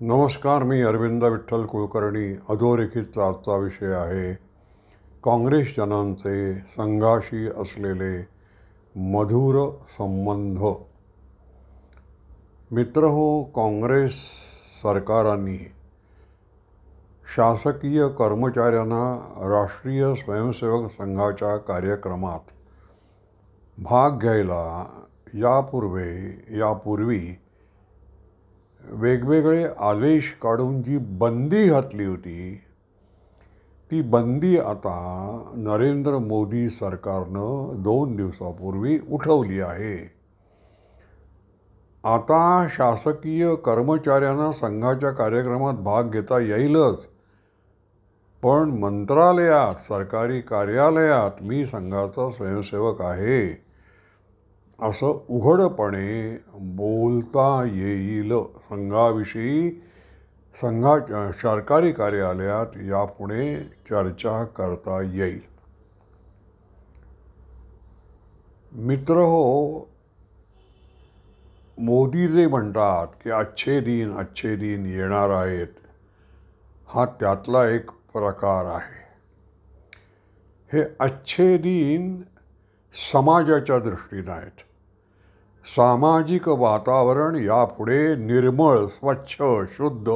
नमस्कार. मी अरविंद विठ्ठल कुलकर्णी. अधोरेखितचा आजचा विषय आहे काँग्रेस जनांचे संघाशी असलेले मधुर संबंध. मित्रहो, काँग्रेस सरकारांनी शासकीय कर्मचाऱ्यांना राष्ट्रीय स्वयंसेवक संघाच्या कार्यक्रमात भाग घ्यायला यापूर्वी वेगवेगळे आदेश काढून जी बंदी घातली होती, ती बंदी आता नरेंद्र मोदी सरकारनं 2 दिवसापूर्वी उठवली आहे. आता शासकीय कर्मचाऱ्यांना संघाच्या कार्यक्रमात भाग घेता येईलच, पण मंत्रालयात, सरकारी कार्यालयात मी संघाचा स्वयंसेवक आहे असं उघडपणे बोलता येईल. संघाविषयी सरकारी कार्यालयात यापुढे चर्चा करता येईल. मित्रहो, मोदी जे म्हणतात की अच्छे दिन येणार आहेत, हा त्यातला एक प्रकार आहे. हे अच्छे दिन समाजाच्या दृष्टीनं आहेत. सामाजिक वातावरण यापुढे निर्मळ, स्वच्छ, शुद्ध,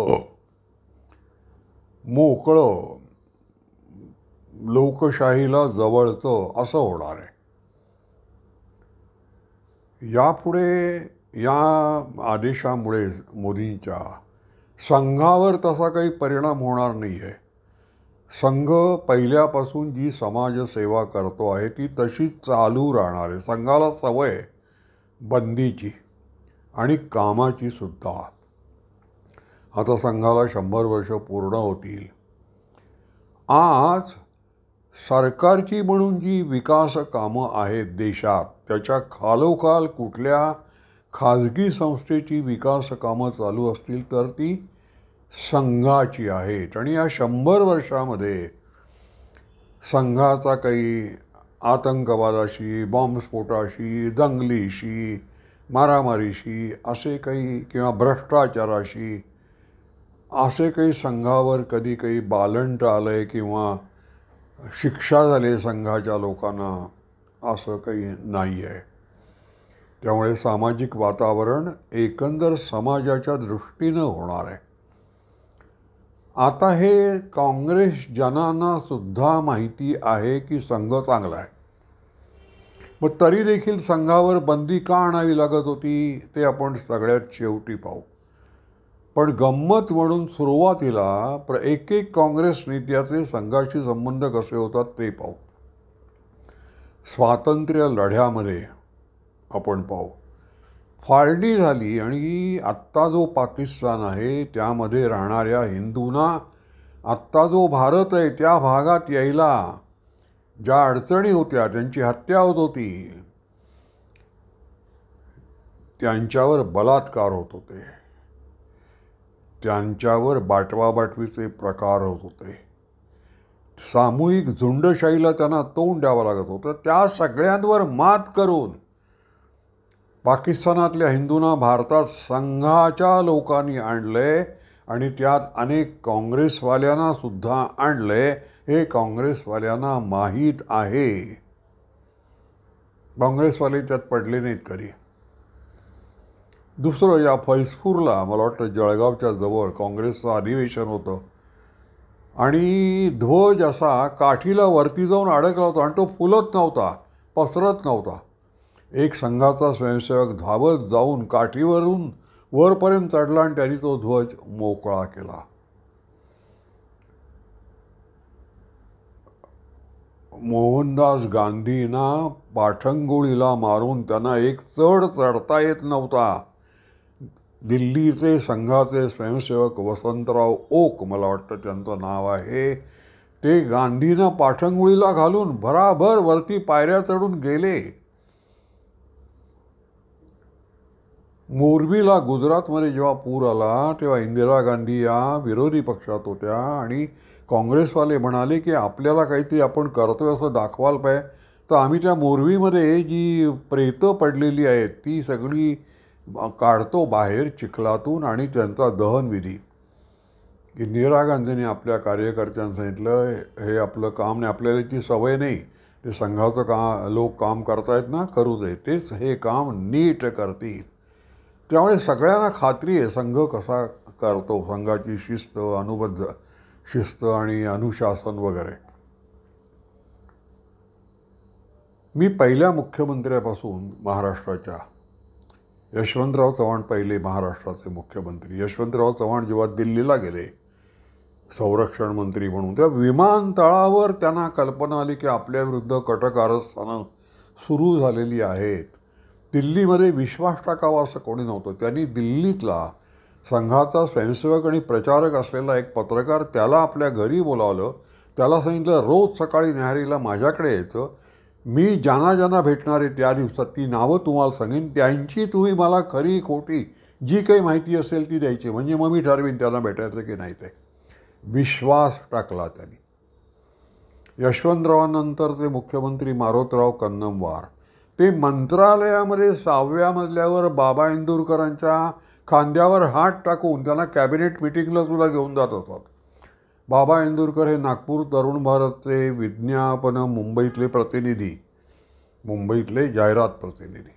मोकळं, लोकशाहीला जवळचं असं होणार आहे. यापुढे या आदेशामुळे मोदींच्या संघावर तसा काही परिणाम होणार नाही आहे. संघ पहिल्यापासून जी समाजसेवा करतो आहे ती तशीच चालू राहणार आहे. संघाला सवय बंदीची आणि कामाची सुद्धा. आता संघाला 100 वर्ष पूर्ण होतील. आज सरकारची म्हणून जी विकास कामं आहेत देशात, त्याच्या खालोखाल कुठल्या खाजगी संस्थेची विकास कामं चालू असतील तर ती संघाची आहेत. आणि या 100 वर्षामध्ये संघाचा काही आतंकवादाशी, बॉम्बस्फोटाशी, दंगलीशी, मारामारीशी असे काही, किंवा भ्रष्टाचाराशी असे काही संघावर कधी काही बालंट आलं आहे किंवा शिक्षा झाली संघाच्या लोकांना, असं काही नाही आहे. त्यामुळे सामाजिक वातावरण एकंदर समाजाच्या दृष्टीनं होणार आहे. आता हे काँग्रेस जनांना सुद्धा माहिती आहे की संघ चांगला आहे. मग तरी देखील संघावर बंदी का आणावी लागत होती ते आपण सगळ्यात शेवटी पाहू. पण गंमत म्हणून सुरुवातीला एक काँग्रेस नेत्याचे संघाशी संबंध कसे होतात ते पाहू. स्वातंत्र्य लढ्यामध्ये आपण पाहू, फाळणी झाली आणि आत्ता जो पाकिस्तान आहे त्यामध्ये राहणाऱ्या हिंदूंना आत्ता जो भारत आहे त्या भागात यायला ज्या अडचणी होत्या, त्यांची हत्या होत होती, त्यांच्यावर बलात्कार होत होते, त्यांच्यावर बाटवाबाटवीचे प्रकार होत होते, सामूहिक झुंडशाहीला त्यांना तोंड द्यावं लागत होतं. त्या सगळ्यांवर मात करून पाकिस्तानातल्या हिंदूंना भारतात संघाच्या लोकांनी आणलंय आणि त्यात अनेक काँग्रेसवाल्यांना सुद्धा आणलंय. हे काँग्रेसवाल्यांना माहीत आहे. काँग्रेसवाले त्यात पडले नाहीत कधी. दुसरं, या फैजपूरला, मला वाटतं जळगावच्या जवळ, काँग्रेसचं अधिवेशन होतं आणि ध्वज असा काठीला वरती जाऊन अडकला होता आणि तो फुलत नव्हता, पसरत नव्हता. एक संघाचा स्वयंसेवक धावत जाऊन काठीवरून वरपर्यंत चढला आणि त्यांनी तो ध्वज मोकळा केला. मोहनदास गांधींना पाठंगोळीला मारून त्यांना एक चढ चढता येत नव्हता. दिल्लीचे संघाचे स्वयंसेवक वसंतराव ओक, मला वाटतं त्यांचं नाव आहे, ते गांधींना पाठंगोळीला घालून भराभर वरती पायऱ्या चढून गेले. मोरबीला, गुजरातमध्ये जेव्हा पूर आला तेव्हा इंदिरा गांधी या विरोधी पक्षात होत्या आणि काँग्रेसवाले म्हणाले की आपल्याला काहीतरी आपण करतोय असं दाखवायला पाहिजे, तर आम्ही त्या मोरबीमध्ये जी प्रेतं पडलेली आहेत ती सगळी काढतो बाहेर चिखलातून आणि त्यांचा दहनविधी. इंदिरा गांधींनी आपल्या कार्यकर्त्यांना सांगितलं, हे आपलं काम नाही, आपल्याला ती सवय नाही, ते संघाचं लोक काम करतायत ना, करू दे, तेच हे काम नीट करतील. त्यामुळे सगळ्यांना खात्री आहे संघ कसा करतो, संघाची शिस्त, अनुबद्ध शिस्त आणि अनुशासन वगैरे. मी पहिल्या मुख्यमंत्र्यापासून महाराष्ट्राच्या, यशवंतराव चव्हाण पहिले महाराष्ट्राचे मुख्यमंत्री, यशवंतराव चव्हाण जेव्हा दिल्लीला गेले संरक्षण मंत्री म्हणून, त्या विमानतळावर त्यांना कल्पना आली की आपल्याविरुद्ध कटक कारस्थानं सुरू झालेली आहेत. दिल्लीमध्ये विश्वास टाकावा असं कोणी नव्हतं. त्यांनी दिल्लीतला संघाचा स्वयंसेवक आणि प्रचारक असलेला एक पत्रकार त्याला आपल्या घरी बोलावलं. त्याला सांगितलं, रोज सकाळी न्याहारीला माझ्याकडे यायचं, मी ज्यांना ज्यांना भेटणार आहे त्या दिवसात ती नावं तुम्हाला सांगेन, त्यांची तुम्ही मला खरी खोटी जी काही माहिती असेल ती द्यायची, म्हणजे मग मी ठरवीन त्यांना भेटायचं की नाही ते. विश्वास टाकला त्यांनी. यशवंतरावांनंतरचे मुख्यमंत्री मारोतराव कन्नमवार, ते मंत्रालयामध्ये 6व्या मजल्यावर बाबा इंदुरकरांच्या खांद्यावर हात टाकून त्यांना कॅबिनेट मिटिंगला सुद्धा घेऊन जात असतात. बाबा इंदुरकर हे नागपूर तरुण भारतचे विज्ञापन मुंबईतले प्रतिनिधी, मुंबईतले जाहिरात प्रतिनिधी.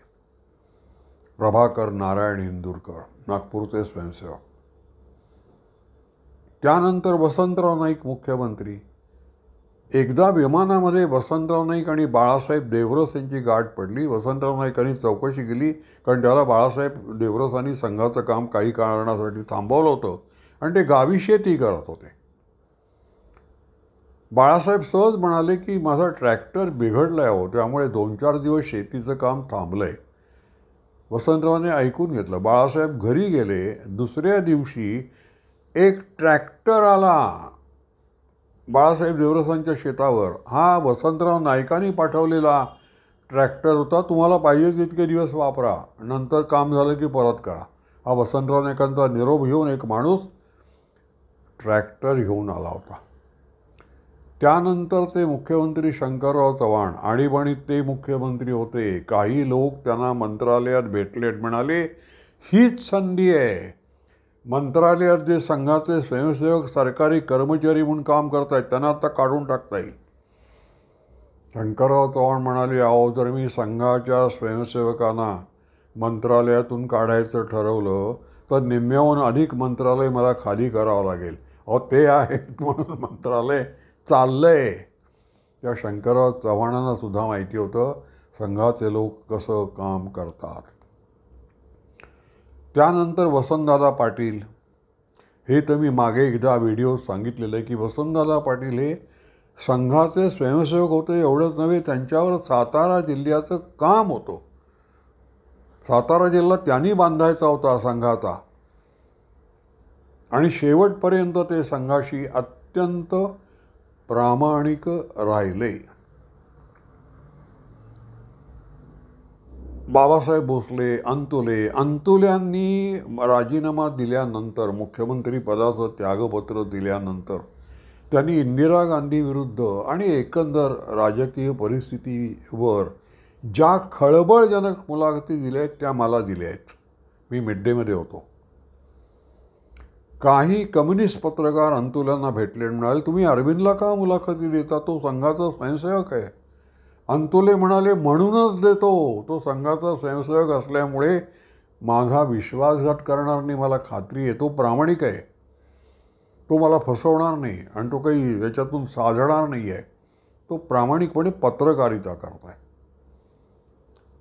प्रभाकर नारायण इंदुरकर नागपूरचे स्वयंसेवक. त्यानंतर वसंतराव नाईक मुख्यमंत्री. एकदा विमानामध्ये वसंतराव नाईक आणि बाळासाहेब देवरस यांची गाठ पडली. वसंतराव नाईकांनी चौकशी केली, कारण त्याला बाळासाहेब देवरसांनी संघाचं काम काही कारणासाठी थांबवलं होतं आणि ते गावी शेती करत होते. बाळासाहेब सहज म्हणाले की माझा ट्रॅक्टर बिघडला आहे हो, त्यामुळे 2-4 दिवस शेतीचं काम थांबलं आहे. वसंतरावांनी ऐकून घेतलं. बाळासाहेब घरी गेले. दुसऱ्या दिवशी एक ट्रॅक्टर आला बाळासाहेब देवरसांच्या शेतावर. हा वसंतराव नाईकांनी पाठवलेला ट्रॅक्टर होता. तुम्हाला पाहिजे तितके दिवस वापरा, नंतर काम झालं की परत करा. हा वसंतराव नाईकांचा निरोप घेऊन एक माणूस ट्रॅक्टर घेऊन आला होता. त्यानंतर ते मुख्यमंत्री शंकरराव चव्हाण, आणीबाणीत ते मुख्यमंत्री होते. काही लोक त्यांना मंत्रालयात भेटले, म्हणाले हीच संधी आहे. मंत्रालयात जे संघाचे स्वयंसेवक सरकारी कर्मचारी म्हणून काम करत आहेत त्यांना आता काढून टाकता येईल. शंकरराव चव्हाण म्हणाले, अहो जर मी संघाच्या स्वयंसेवकांना मंत्रालयातून काढायचं ठरवलं तर निम्म्याहून अधिक मंत्रालय मला खाली करावं लागेल. अहो ते आहेत म्हणून मंत्रालय चाललंय. त्या शंकरराव चव्हाणांना सुद्धा माहिती होतं संघाचे लोक कसं काम करतात. त्यानंतर वसंतदादा पाटील, हे तर मी मागे एकदा व्हिडिओ सांगितलेलं आहे की वसंतदादा पाटील हे संघाचे स्वयंसेवक होते. एवढंच नव्हे, त्यांच्यावर सातारा जिल्ह्याचं काम होतं. सातारा जिल्हा त्यांनी बांधायचा होता संघाचा, आणि शेवटपर्यंत ते संघाशी अत्यंत प्रामाणिक राहिले. बाबासाहेब भोसले, अंतुल्यांनी राजीनामा दिल्यानंतर, मुख्यमंत्री पदाचं त्यागपत्र दिल्यानंतर त्यांनी इंदिरा गांधी विरुद्ध आणि एकंदर राजकीय परिस्थितीवर ज्या खळबळजनक मुलाखती दिल्या आहेत त्या मला दिल्या आहेत. मी मिड डेमध्ये होतो. काही कम्युनिस्ट पत्रकार अंतुल्यांना भेटले आणि म्हणाले, तुम्ही अरविंदला का मुलाखती देता, तो संघाचा स्वयंसेवक आहे. अंतुले म्हणाले, म्हणूनच देतो, तो संघाचा स्वयंसेवक असल्यामुळे माझा विश्वासघात करणार नाही, मला खात्री आहे. तो प्रामाणिक आहे, तो मला फसवणार नाही आणि तो काही याच्यातून साधणार नाही आहे. तो प्रामाणिकपणे पत्रकारिता करत आहे.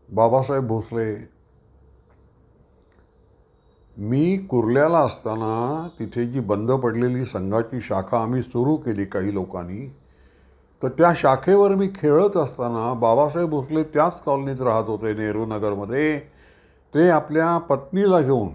बाबासाहेब भोसले, मी कुर्ल्याला असताना तिथे जी बंद पडलेली संघाची शाखा आम्ही सुरू केली काही लोकांनी, तर त्या शाखेवर मी खेळत असताना बाबासाहेब भोसले त्याच कॉलनीत राहत होते, नेहरू नगरमध्ये. ते आपल्या पत्नीला घेऊन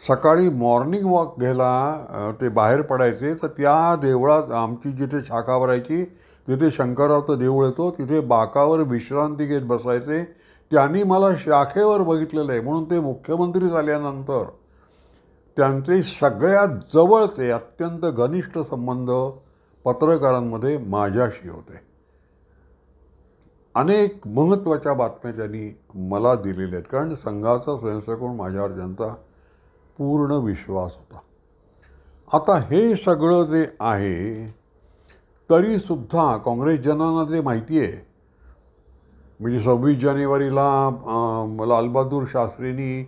सकाळी मॉर्निंग वॉक घ्यायला ते बाहेर पडायचे. तर त्या देवळात आमची जिथे शाखा भरायची तिथे शंकररावचं देऊळ येतो, तिथे बाकावर विश्रांती घेत बसायचे. त्यांनी मला शाखेवर बघितलेलं आहे. म्हणून ते मुख्यमंत्री झाल्यानंतर त्यांचे सगळ्यात जवळचे अत्यंत घनिष्ठ संबंध पत्रकारांमध्ये माझ्याशी होते. अनेक महत्त्वाच्या बातम्या त्यांनी मला दिलेल्या आहेत, कारण संघाचा स्वयंसेवक म्हणून माझ्यावर ज्यांचा पूर्ण विश्वास होता. आता हे सगळं जे आहे तरीसुद्धा काँग्रेसजनांना जे माहिती आहे, म्हणजे 26 जानेवारीला लालबहादूर शास्त्रींनी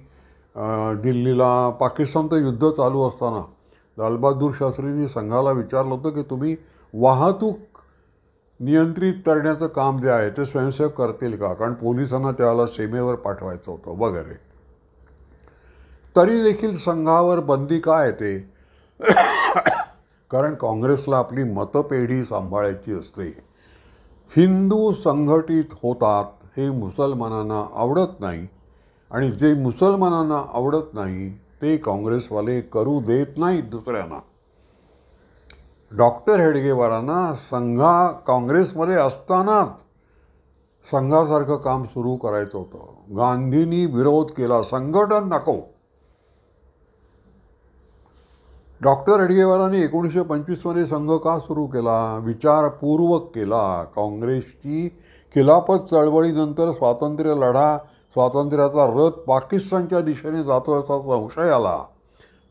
दिल्लीला पाकिस्तानचं युद्ध चालू असताना लालबहादूर शास्त्रींनी संघाला विचारलं होतं की तुम्ही वाहतूक नियंत्रित करण्याचं काम जे आहे ते स्वयंसेवक करतील का, कारण पोलिसांना त्याला सीमेवर पाठवायचं होतं वगैरे. तरी देखील संघावर बंदी का येते, कारण काँग्रेसला आपली मतपेढी सांभाळायची असते. हिंदू संघटित होतात हे मुसलमानांना आवडत नाही, आणि जे मुसलमानांना आवडत नाही ते काँग्रेसवाले करू देत नाहीत दुसऱ्यांना. डॉक्टर हेडगेवारांना काँग्रेसमध्ये असतानाच संघासारखं काम सुरू करायचं होतं. गांधींनी विरोध केला, संघटन नको. डॉक्टर हेडगेवारांनी 1925मध्ये संघ का सुरू केला, विचारपूर्वक केला. काँग्रेसची खिलाफत चळवळीनंतर स्वातंत्र्य लढा, स्वातंत्र्याचा रथ पाकिस्तानच्या दिशेने जातो असा संशय आला.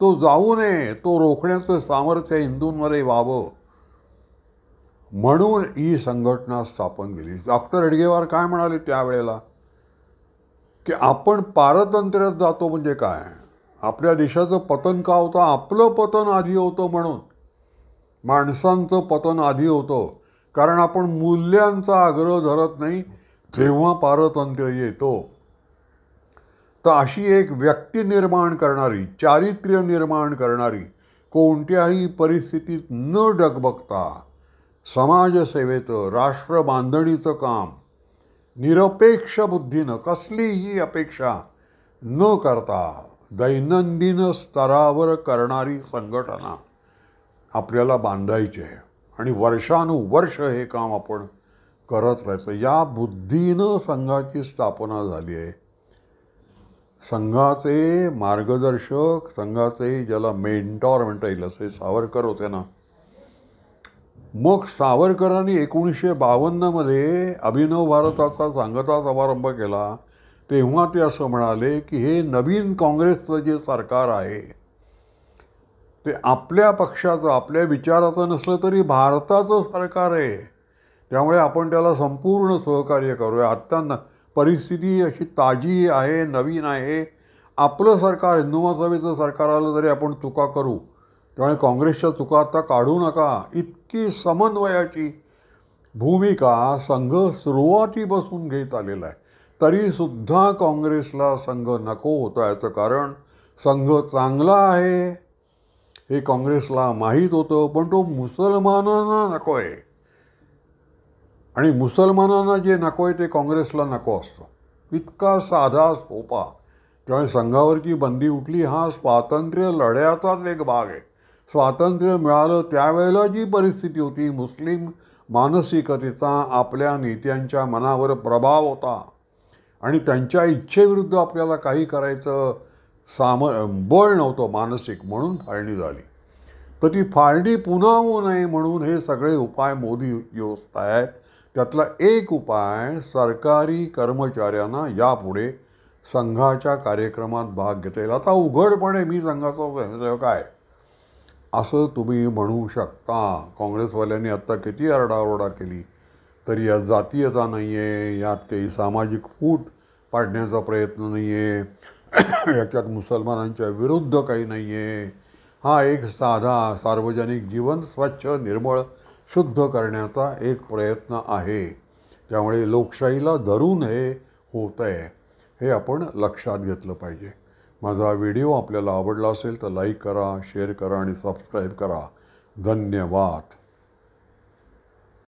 तो जाऊ नये, तो रोखण्याचं सामर्थ्य हिंदूंमध्ये व्हावं म्हणून ही संघटना स्थापन केली. डॉक्टर हेडगेवार काय म्हणाले त्यावेळेला, की आपण पारतंत्र्यात जातो म्हणजे काय, आपल्या देशाचं पतन का होतं, आपलं पतन आधी होतं म्हणून. माणसांचं पतन आधी होतं, कारण आपण मूल्यांचा आग्रह धरत नाही तेव्हा पारतंत्र्य येतो. तर अशी एक व्यक्ती निर्माण करणारी, चारित्र्य निर्माण करणारी, कोणत्याही परिस्थितीत न डगबगता समाजसेवेचं, राष्ट्र बांधणीचं काम निरपेक्ष बुद्धीनं, कसलीही अपेक्षा न करता दैनंदिन स्तरावर करणारी संघटना आपल्याला बांधायची आहे, आणि वर्षानुवर्ष हे काम आपण करत राहायचं. या बुद्धीनं संघाची स्थापना झाली आहे. संघाचे मार्गदर्शक, संघाचे ज्याला मेंटॉर म्हणता येईल असे सावरकर होते ना. मग सावरकरांनी 1952मध्ये अभिनव भारताचा सांगता समारंभ केला. तेव्हा ते असं म्हणाले की हे नवीन काँग्रेसचं जे सरकार आहे ते आपल्या पक्षाचं, आपल्या विचाराचं नसलं तरी भारताचं सरकार आहे, त्यामुळे आपण त्याला संपूर्ण सहकार्य करूया. आत्ता परिस्थिती अशी ताजी आहे, नवीन आहे. आपलं सरकार, हिंदू महासभेचं सरकार आलं तरी आपण चुका करू, त्यामुळे काँग्रेसच्या चुका आता काढू नका. इतकी समन्वयाची भूमिका संघ सुरुवातीपासून घेत आलेला आहे. तरीसुद्धा काँग्रेसला संघ नको होता. याचं कारण संघ चांगला आहे हे काँग्रेसला माहीत होतं, पण तो मुसलमानांना नको आहे, आणि मुसलमानांना जे नको आहे ते काँग्रेसला नको असतं. इतका साधा सोपा. त्यामुळे संघावरची बंदी उठली हा स्वातंत्र्य लढ्याचाच एक भाग आहे. स्वातंत्र्य मिळालं त्यावेळेला जी परिस्थिती होती, मुस्लिम मानसिकतेचा आपल्या नेत्यांच्या मनावर प्रभाव होता, आणि त्यांच्या इच्छेविरुद्ध आपल्याला काही करायचं बळ नव्हतं मानसिक, म्हणून फाळणी झाली. तर ती फाळणी पुन्हा होऊ नये म्हणून हे सगळे उपाय मोदी योजत आहेत. त्यातला एक उपाय, सरकारी कर्मचाऱ्यांना यापुढे संघाच्या कार्यक्रमात भाग घेता येईल. आता उघडपणे मी संघाचा स्वयंसेवक आहे असं तुम्ही म्हणू शकता. काँग्रेसवाल्यांनी आत्ता किती आरडाओरडा केली तरी यात जातीयता नाही आहे, यात काही सामाजिक फूट पाडण्याचा प्रयत्न नाही आहे, याच्यात मुसलमानांच्या विरुद्ध काही नाही आहे. हा एक साधा सार्वजनिक जीवन स्वच्छ, निर्मळ, शुद्ध करण्याचा एक प्रयत्न आहे. त्यामुळे लोकशाहीला धरून हे होत आहे, हे आपण लक्षात घेतलं पाहिजे. माझा व्हिडिओ आपल्याला आवडला असेल तर लाईक करा, शेअर करा आणि सबस्क्राईब करा. धन्यवाद.